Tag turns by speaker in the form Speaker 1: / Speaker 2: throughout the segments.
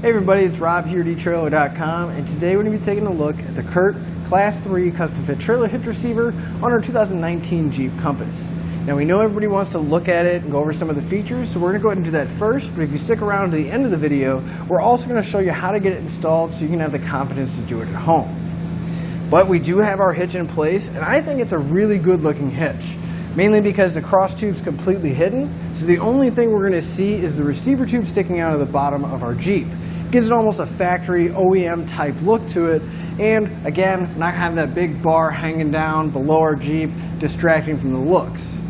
Speaker 1: Hey everybody, it's Rob here at etrailer.com, and today we're going to be taking a look at the CURT Class 3 Custom Fit Trailer Hitch Receiver on our 2019 Jeep Compass. Now we know everybody wants to look at it and go over some of the features, so we're going to go ahead and do that first, but if you stick around to the end of the video, we're also going to show you how to get it installed so you can have the confidence to do it at home. But we do have our hitch in place, and I think it's a really good looking hitch. Mainly because the cross tube's completely hidden, so the only thing we're going to see is the receiver tube sticking out of the bottom of our Jeep. It gives it almost a factory OEM type look to it, and again, not having that big bar hanging down below our Jeep, distracting from the looks.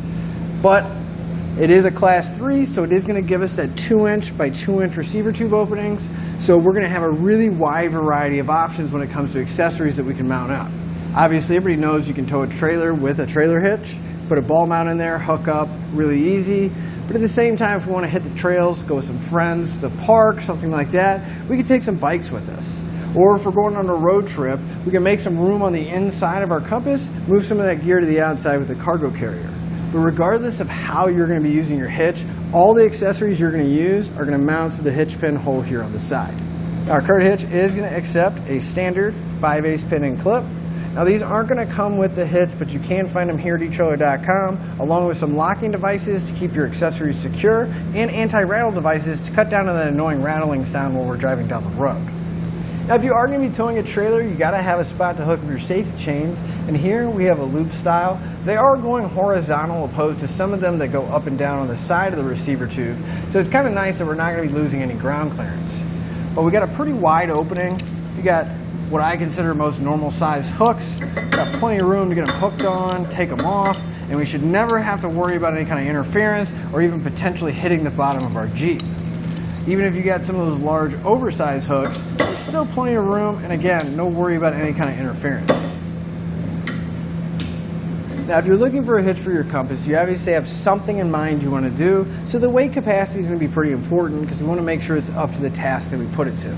Speaker 1: But it is a Class 3, so it is going to give us that 2" by 2" receiver tube openings, so we're going to have a really wide variety of options when it comes to accessories that we can mount up. Obviously, everybody knows you can tow a trailer with a trailer hitch. Put a ball mount in there, hook up, really easy. But at the same time, if we want to hit the trails, go with some friends, the park, something like that, we can take some bikes with us. Or if we're going on a road trip, we can make some room on the inside of our Compass, move some of that gear to the outside with the cargo carrier. But regardless of how you're going to be using your hitch, all the accessories you're going to use are going to mount to the hitch pin hole here on the side. Our CURT hitch is going to accept a standard 5/8 pin and clip. Now these aren't going to come with the hitch, but you can find them here at etrailer.com, along with some locking devices to keep your accessories secure, and anti-rattle devices to cut down on that annoying rattling sound while we're driving down the road. Now if you are going to be towing a trailer, you got to have a spot to hook up your safety chains, and here we have a loop style. They are going horizontal opposed to some of them that go up and down on the side of the receiver tube, so it's kind of nice that we're not going to be losing any ground clearance. But we got a pretty wide opening. You got what I consider most normal size hooks. Got plenty of room to get them hooked on, take them off, and we should never have to worry about any kind of interference or even potentially hitting the bottom of our Jeep. Even if you got some of those large oversized hooks, there's still plenty of room, and again, no worry about any kind of interference. Now if you're looking for a hitch for your Compass, you obviously have something in mind you want to do, so the weight capacity is going to be pretty important because we want to make sure it's up to the task that we put it to.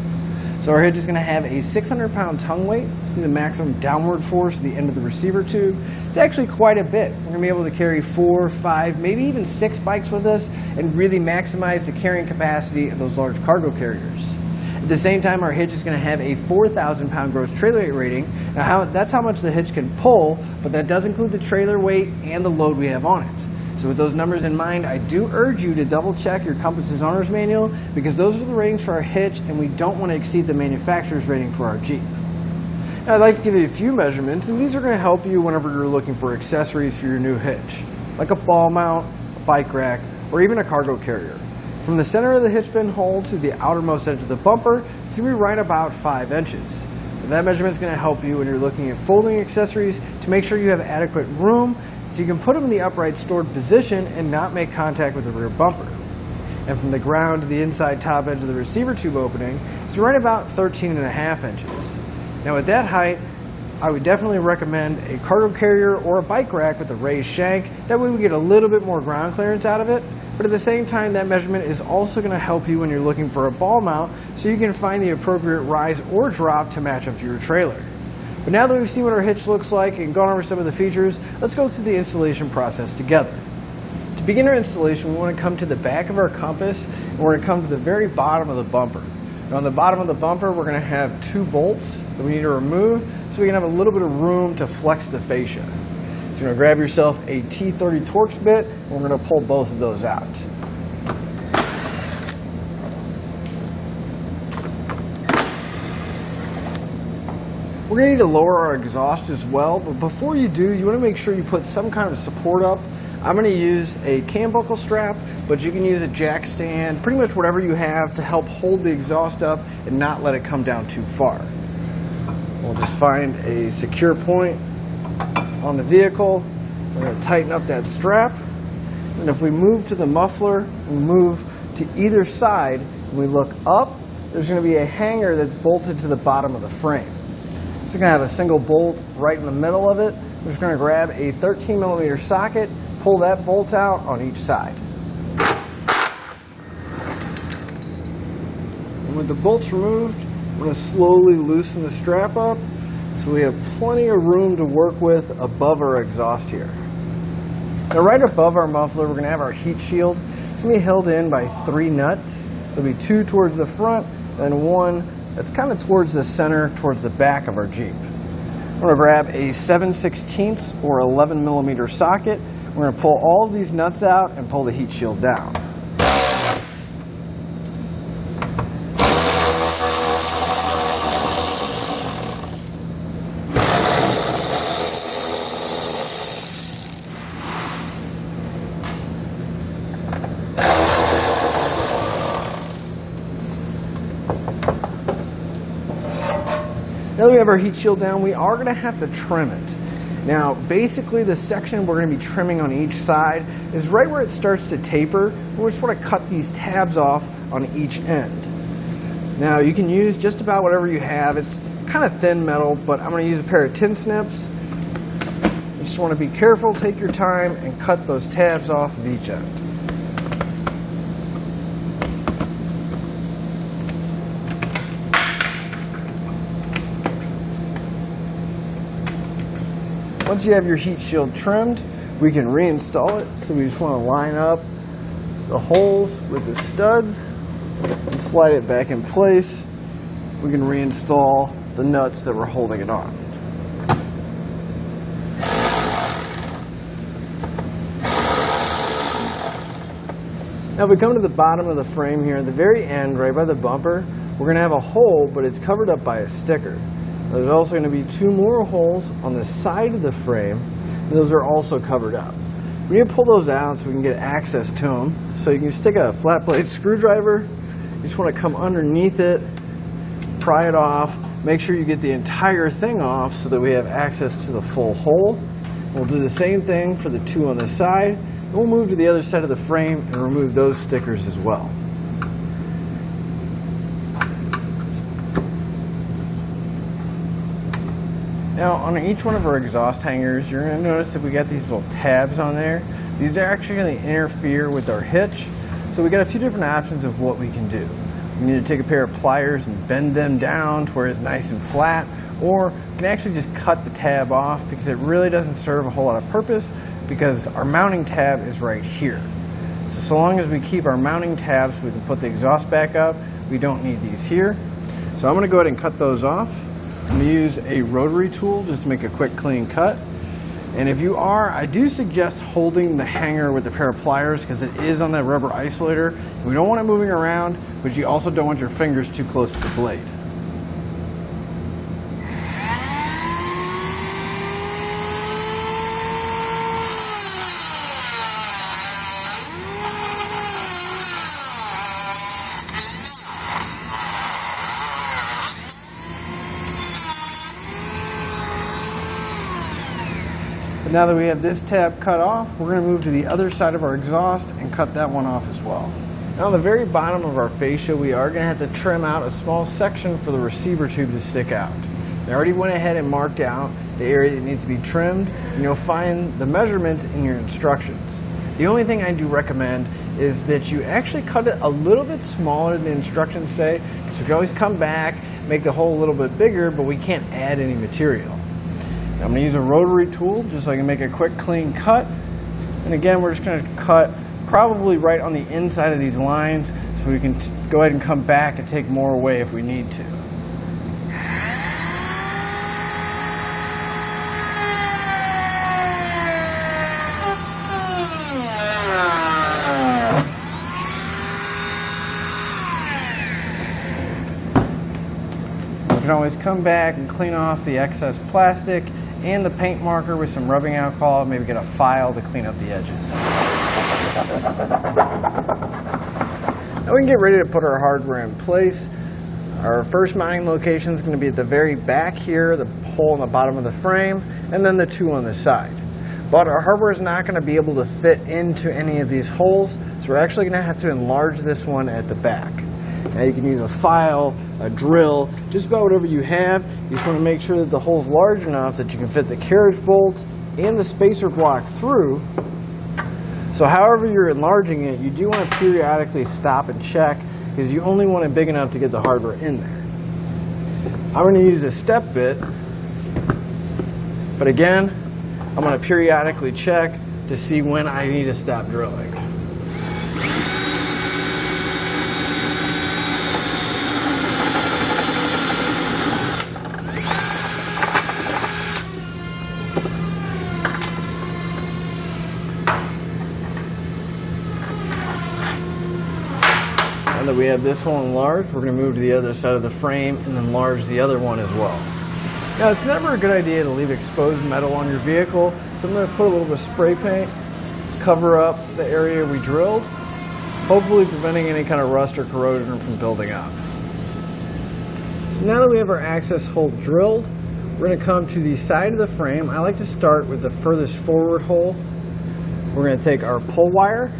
Speaker 1: So our hitch is going to have a 600-pound tongue weight. It's going to be the maximum downward force at the end of the receiver tube. It's actually quite a bit. We're going to be able to carry 4, 5, maybe even 6 bikes with us and really maximize the carrying capacity of those large cargo carriers. At the same time, our hitch is going to have a 4,000-pound gross trailer weight rating. Now that's how much the hitch can pull, but that does include the trailer weight and the load we have on it. So with those numbers in mind, I do urge you to double check your Compass's owner's manual because those are the ratings for our hitch and we don't want to exceed the manufacturer's rating for our Jeep. Now I'd like to give you a few measurements, and these are going to help you whenever you're looking for accessories for your new hitch, like a ball mount, a bike rack, or even a cargo carrier. From the center of the hitch pin hole to the outermost edge of the bumper, it's going to be right about 5 inches. And that measurement is going to help you when you're looking at folding accessories to make sure you have adequate room so you can put them in the upright stored position and not make contact with the rear bumper. And from the ground to the inside top edge of the receiver tube opening, it's right about 13.5 inches. Now at that height, I would definitely recommend a cargo carrier or a bike rack with a raised shank. That way we get a little bit more ground clearance out of it. But at the same time, that measurement is also going to help you when you're looking for a ball mount so you can find the appropriate rise or drop to match up to your trailer. But now that we've seen what our hitch looks like and gone over some of the features, let's go through the installation process together. To begin our installation, we want to come to the back of our Compass and we're going to come to the very bottom of the bumper. Now on the bottom of the bumper, we're going to have 2 bolts that we need to remove so we can have a little bit of room to flex the fascia. So you're going to grab yourself a T30 Torx bit and we're going to pull both of those out. We're going to need to lower our exhaust as well, but before you do, you want to make sure you put some kind of support up. I'm going to use a cam buckle strap, but you can use a jack stand, pretty much whatever you have to help hold the exhaust up and not let it come down too far. We'll just find a secure point on the vehicle. We're going to tighten up that strap, and if we move to the muffler, we move to either side, and we look up, there's going to be a hanger that's bolted to the bottom of the frame. It's going to have a single bolt right in the middle of it. We're just going to grab a 13mm socket, pull that bolt out on each side. And with the bolts removed, we're going to slowly loosen the strap up so we have plenty of room to work with above our exhaust here. Now right above our muffler, we're going to have our heat shield. It's going to be held in by 3 nuts. There'll be 2 towards the front and one that's kind of towards the center, towards the back of our Jeep. I'm going to grab a 7/16 or 11mm socket. We're going to pull all of these nuts out and pull the heat shield down. Now that we have our heat shield down, we are going to have to trim it. Now, basically the section we're going to be trimming on each side is right where it starts to taper. We just want to cut these tabs off on each end. Now, you can use just about whatever you have. It's kind of thin metal, but I'm going to use a pair of tin snips. You just want to be careful, take your time, and cut those tabs off of each end. Once you have your heat shield trimmed, we can reinstall it. So we just want to line up the holes with the studs and slide it back in place. We can reinstall the nuts that were holding it on. Now if we come to the bottom of the frame here, at the very end, right by the bumper, we're going to have a hole, but it's covered up by a sticker. There's also going to be two more holes on the side of the frame, and those are also covered up. We need to pull those out so we can get access to them. So you can just take a flat blade screwdriver, you just want to come underneath it, pry it off, make sure you get the entire thing off so that we have access to the full hole. We'll do the same thing for the two on the side, and we'll move to the other side of the frame and remove those stickers as well. Now on each one of our exhaust hangers, you're going to notice that we got these little tabs on there. These are actually going to interfere with our hitch. So we got a few different options of what we can do. We need to take a pair of pliers and bend them down to where it's nice and flat, or we can actually just cut the tab off because it really doesn't serve a whole lot of purpose because our mounting tab is right here. So long as we keep our mounting tabs, we can put the exhaust back up. We don't need these here. So I'm going to go ahead and cut those off. I'm going to use a rotary tool just to make a quick clean cut. And if you are, I do suggest holding the hanger with a pair of pliers because it is on that rubber isolator. We don't want it moving around, but you also don't want your fingers too close to the blade. Now that we have this tab cut off, we're going to move to the other side of our exhaust and cut that one off as well. Now on the very bottom of our fascia, we are going to have to trim out a small section for the receiver tube to stick out. I already went ahead and marked out the area that needs to be trimmed, and you'll find the measurements in your instructions. The only thing I do recommend is that you actually cut it a little bit smaller than the instructions say, because we can always come back, make the hole a little bit bigger, but we can't add any material. I'm going to use a rotary tool just so I can make a quick clean cut. And again, we're just going to cut probably right on the inside of these lines so we can go ahead and come back and take more away if we need to. You can always come back and clean off the excess plastic and the paint marker with some rubbing alcohol, maybe get a file to clean up the edges. Now we can get ready to put our hardware in place. Our first mounting location is going to be at the very back here, the hole in the bottom of the frame, and then the two on the side. But our hardware is not going to be able to fit into any of these holes, so we're actually going to have to enlarge this one at the back. Now you can use a file, a drill, just about whatever you have. You just want to make sure that the hole's large enough that you can fit the carriage bolt and the spacer block through. So however you're enlarging it, you do want to periodically stop and check because you only want it big enough to get the hardware in there. I'm going to use a step bit, but again, I'm going to periodically check to see when I need to stop drilling. that we have this one enlarged, we're going to move to the other side of the frame and enlarge the other one as well. Now, it's never a good idea to leave exposed metal on your vehicle, so I'm going to put a little bit of spray paint, cover up the area we drilled, hopefully preventing any kind of rust or corrosion from building up. So now that we have our access hole drilled, we're going to come to the side of the frame. I like to start with the furthest forward hole. We're going to take our pull wire,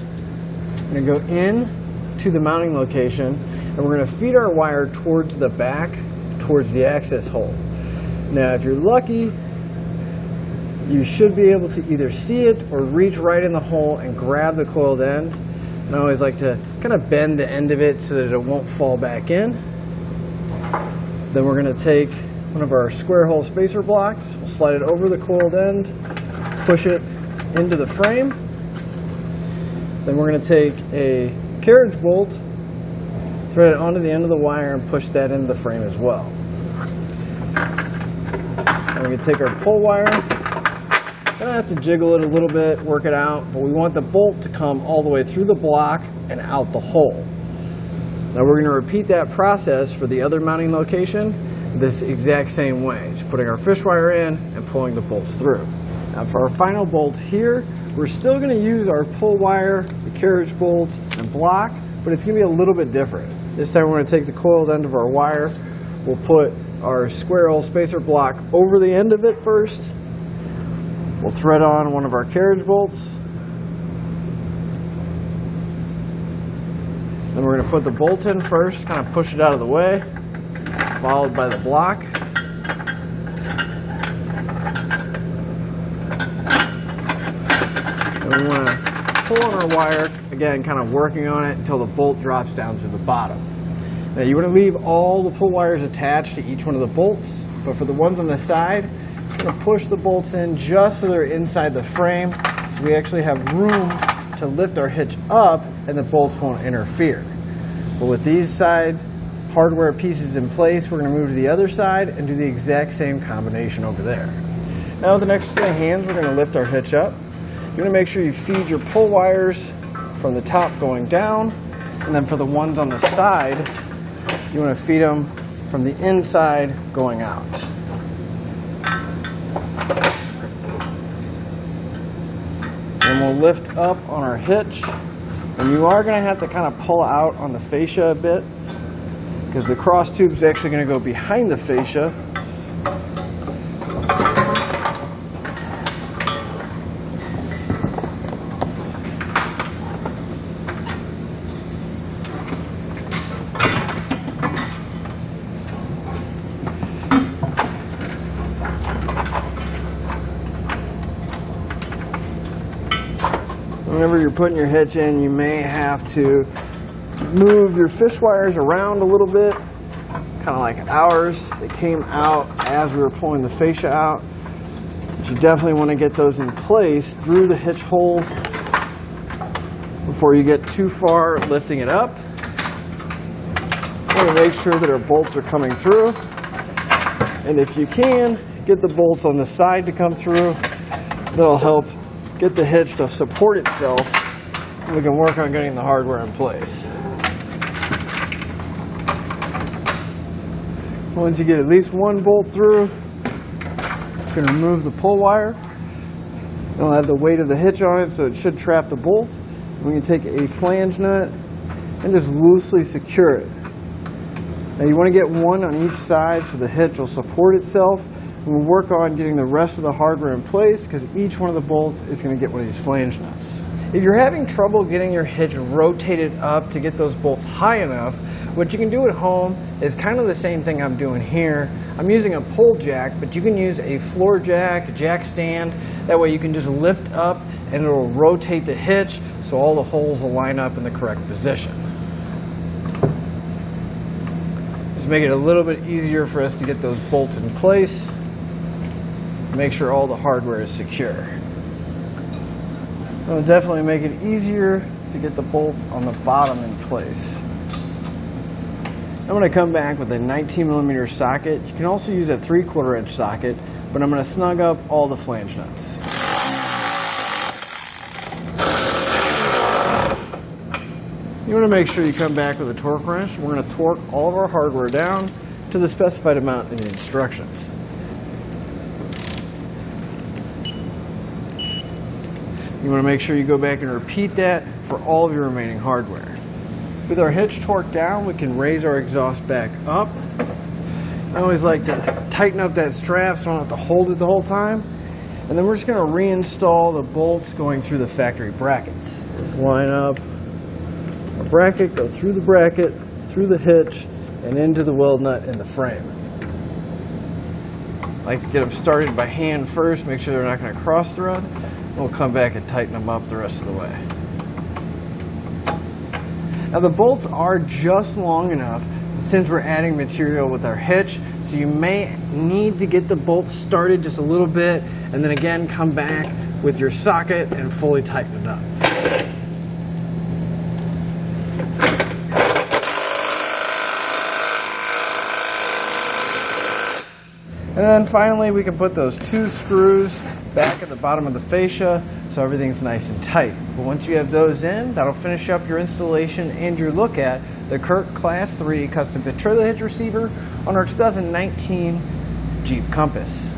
Speaker 1: we're going to go in to the mounting location, and we're going to feed our wire towards the back, towards the access hole. Now, if you're lucky, you should be able to either see it or reach right in the hole and grab the coiled end. And I always like to kind of bend the end of it so that it won't fall back in. Then we're going to take one of our square hole spacer blocks, we'll slide it over the coiled end, push it into the frame. Then we're going to take a carriage bolt, thread it onto the end of the wire, and push that into the frame as well. We're going to take our pull wire, gonna have to jiggle it a little bit, work it out, but we want the bolt to come all the way through the block and out the hole. Now we're going to repeat that process for the other mounting location this exact same way, just putting our fish wire in and pulling the bolts through. Now for our final bolt here, we're still going to use our pull wire, the carriage bolt, and block, but it's going to be a little bit different. This time we're going to take the coiled end of our wire, we'll put our square hole spacer block over the end of it first. We'll thread on one of our carriage bolts. Then we're going to put the bolt in first, kind of push it out of the way, followed by the block. And we want to pull on our wire, again, kind of working on it until the bolt drops down to the bottom. Now you want to leave all the pull wires attached to each one of the bolts, but for the ones on the side, I'm going to push the bolts in just so they're inside the frame, so we actually have room to lift our hitch up and the bolts won't interfere. But with these side hardware pieces in place, we're going to move to the other side and do the exact same combination over there. Now with the next set of hands, we're going to lift our hitch up. You're going to make sure you feed your pull wires from the top going down, and then for the ones on the side, you want to feed them from the inside going out. And we'll lift up on our hitch, and you are going to have to kind of pull out on the fascia a bit because the cross tube is actually going to go behind the fascia. Whenever you're putting your hitch in, you may have to move your fish wires around a little bit, kind of like ours. They came out as we were pulling the fascia out. But you definitely want to get those in place through the hitch holes before you get too far lifting it up. You want to make sure that our bolts are coming through. And if you can, get the bolts on the side to come through. That'll help get the hitch to support itself, and we can work on getting the hardware in place. Once you get at least one bolt through, you can remove the pull wire. It'll have the weight of the hitch on it, so it should trap the bolt. We can take a flange nut and just loosely secure it. Now you want to get one on each side so the hitch will support itself. We'll work on getting the rest of the hardware in place because each one of the bolts is going to get one of these flange nuts. If you're having trouble getting your hitch rotated up to get those bolts high enough, what you can do at home is kind of the same thing I'm doing here. I'm using a pull jack, but you can use a floor jack, a jack stand. That way you can just lift up and it'll rotate the hitch so all the holes will line up in the correct position. Just make it a little bit easier for us to get those bolts in place. Make sure all the hardware is secure. It'll definitely make it easier to get the bolts on the bottom in place. I'm going to come back with a 19mm socket. You can also use a 3/4 inch socket, but I'm going to snug up all the flange nuts. You want to make sure you come back with a torque wrench. We're going to torque all of our hardware down to the specified amount in the instructions. You want to make sure you go back and repeat that for all of your remaining hardware. With our hitch torqued down, we can raise our exhaust back up. I always like to tighten up that strap so I don't have to hold it the whole time. And then we're just going to reinstall the bolts going through the factory brackets. Line up a bracket, go through the bracket, through the hitch, and into the weld nut in the frame. I like to get them started by hand first, make sure they're not going to cross thread. We'll come back and tighten them up the rest of the way. Now the bolts are just long enough since we're adding material with our hitch, so you may need to get the bolts started just a little bit and then again come back with your socket and fully tighten it up. And then finally we can put those 2 screws back at the bottom of the fascia so everything's nice and tight. But once you have those in, that'll finish up your installation and your look at the CURT Class 3 custom fit trailer hitch receiver on our 2019 Jeep Compass.